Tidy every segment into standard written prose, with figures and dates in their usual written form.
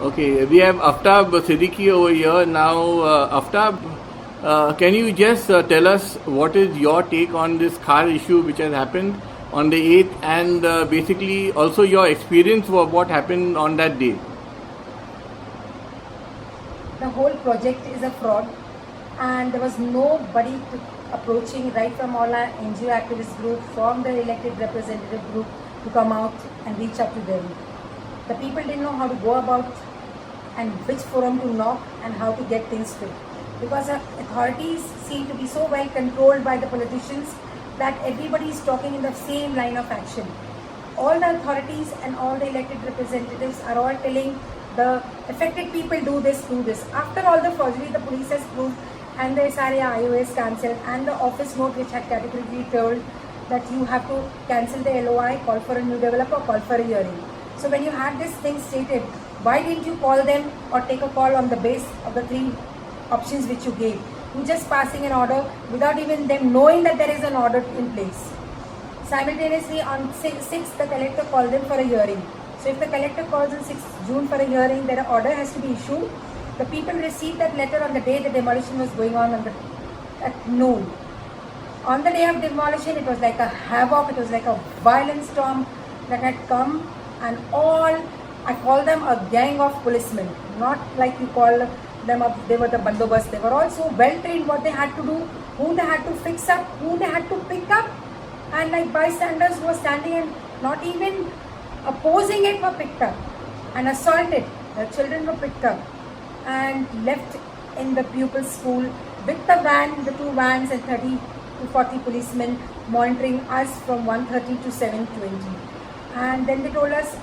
Okay, we have Aftab Siddique over here now. Aftab, can you just tell us what is your take on this Khar issue which has happened on the 8th, and basically also your experience of what happened on that day? The whole project is a fraud, and there was nobody approaching right from all our NGO activist group, from the elected representative group, to come out and reach out to them. The people didn't know how to go about and which forum to knock and how to get things fit. Because authorities seem to be so well controlled by the politicians that everybody is talking in the same line of action. All the authorities and all the elected representatives are all telling the affected people do this, do this. After all the forgery the police has proved, and the SRA IOS cancelled, and the office note which had categorically told that you have to cancel the LOI, call for a new developer, call for a hearing. So when you had this thing stated, why didn't you call them or take a call on the base of the three options which you gave? You just passing an order without even them knowing that there is an order in place. Simultaneously on 6th, the collector called them for a hearing. So if the collector calls on 6th June for a hearing, then an order has to be issued. The people received that letter on the day the demolition was going on at noon. On the day of demolition, it was like a havoc, it was like a violent storm that had come, and I call them a gang of policemen, not like you call them up, they were the bandobast. They were also well trained what they had to do, whom they had to fix up, whom they had to pick up, and like bystanders who were standing and not even opposing it were picked up and assaulted. The children were picked up and left in the Pupils School with the van, the two vans, and 30 to 40 policemen monitoring us from 1:30 to 7:20. And then they told us,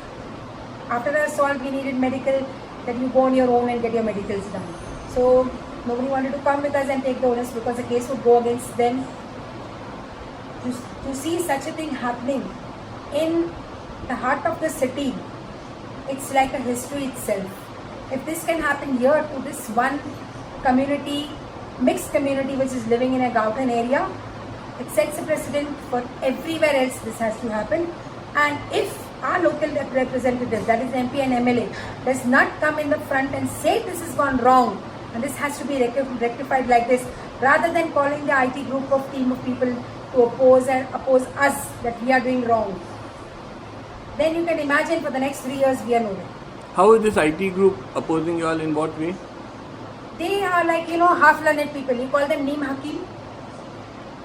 after the assault we needed medical, that you go on your own and get your medicals done. So nobody wanted to come with us and take the onus because the case would go against them. To see such a thing happening in the heart of the city, it's like a history itself. If this can happen here to this one community, mixed community which is living in a Gautan area, it sets a precedent for everywhere else this has to happen. And if our local representatives, that is MP and MLA, does not come in the front and say this has gone wrong and this has to be rectified like this, rather than calling the IT group of team of people to oppose us that we are doing wrong, then you can imagine for the next 3 years we are nowhere. How is this IT group opposing you all, in what way? They are like, half-learned people. You call them Neem Hakim.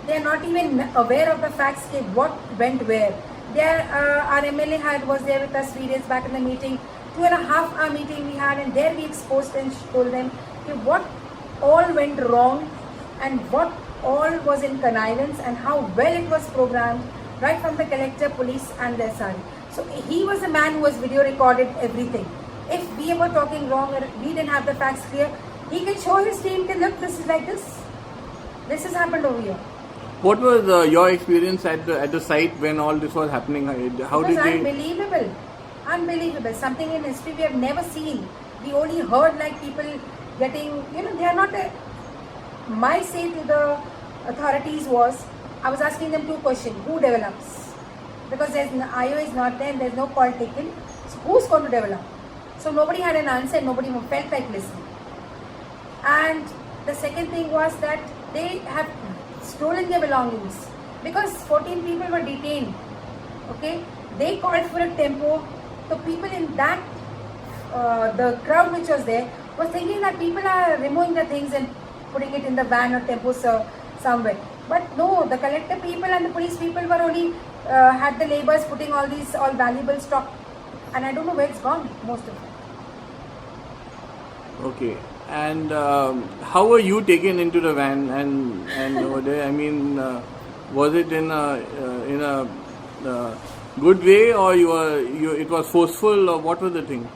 They are not even aware of the facts, what went where. Our MLA was there with us 3 days back in the meeting, 2.5 hour meeting we had, and there we exposed and told them what all went wrong and what all was in connivance and how well it was programmed, right from the collector, police and the SRE. So he was the man who was video recorded everything. If we were talking wrong or we didn't have the facts clear, he can show his team, look, this is like this. This has happened over here. What was your experience at the site when all this was happening? How did they? Unbelievable. Unbelievable. Something in history we have never seen. We only heard like people getting, they are not my say to the authorities was, I was asking them 2 questions. Who develops? Because IO is not there and there's no call taken. So who's going to develop? So nobody had an answer, nobody felt like listening. And the second thing was that they have stolen their belongings because 14 people were detained. Okay, they called for a tempo. So people in that, the crowd which was there was thinking that people are removing the things and putting it in the van or tempo somewhere. But no, the collector people and the police people were only had the labours putting all valuable stock, and I don't know where it's gone, most of it. Okay. And how were you taken into the van and over there? I mean, was it in a good way, or it was forceful, or what was the thing?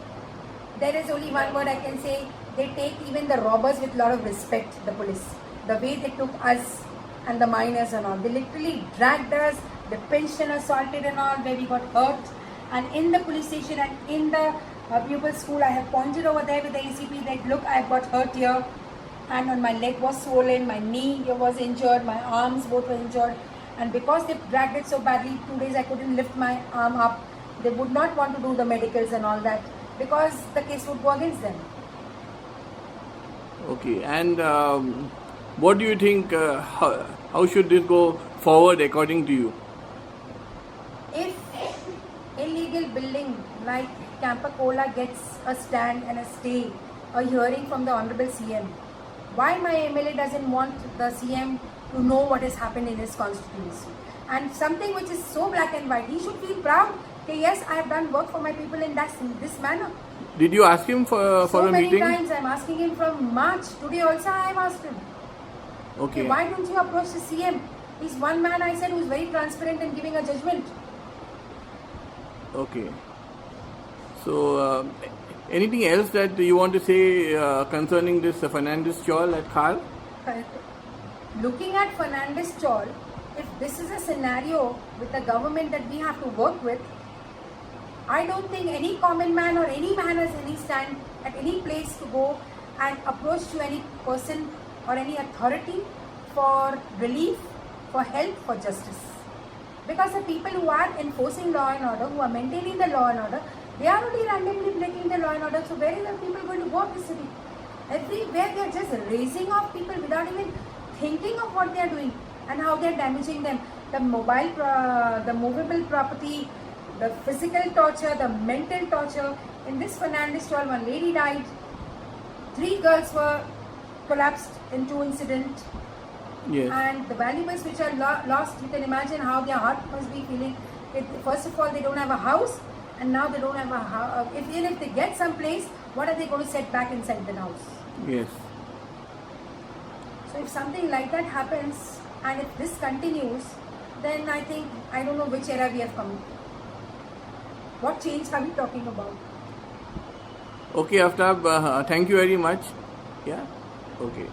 There is only one word I can say. They take even the robbers with a lot of respect, the police. The way they took us and the miners and all. They literally dragged us, they pinched and assaulted and all, where we got hurt. And in the police station and in the Pupils School, I have pointed over there with the ACP that look, I got hurt here, and on my leg was swollen, my knee was injured, my arms both were injured, and because they dragged it so badly, 2 days I couldn't lift my arm up. They would not want to do the medicals and all that. because the case would go against them. Okay, and what do you think, how should this go forward according to you? If illegal building like Campacola gets a stand and a stay, a hearing from the Honorable CM, why my MLA doesn't want the CM to know what has happened in his constituency? And something which is so black and white, he should feel proud that yes, I have done work for my people in this manner. Did you ask him for a meeting? So many times I'm asking him from March. Today also I have asked him. Okay. Why don't you approach the CM? He's one man, I said, who's very transparent in giving a judgment. Okay. So, anything else that you want to say concerning this Fernandez Chawl at Khar? Looking at Fernandez Chawl, if this is a scenario with the government that we have to work with, I don't think any common man or any man has any stand at any place to go and approach to any person or any authority for relief, for help, for justice. Because the people who are enforcing law and order, who are maintaining the law and order, they are only randomly breaking the law and order. So where is the people going to go up the city? Everywhere they are just raising off people without even thinking of what they are doing and how they are damaging them. The movable property, the physical torture, the mental torture. In this Fernandez Chawl, one lady died. 3 girls were collapsed in 2 incidents. Yes. And the valuables which are lost, you can imagine how their heart must be feeling. First of all, they don't have a house, and now they don't have a house. Even if they get some place, what are they going to set back inside the house? Yes. So if something like that happens, and if this continues, then I think, I don't know which era we have come. What change are we talking about? Okay, Aftab, thank you very much. Yeah? Okay.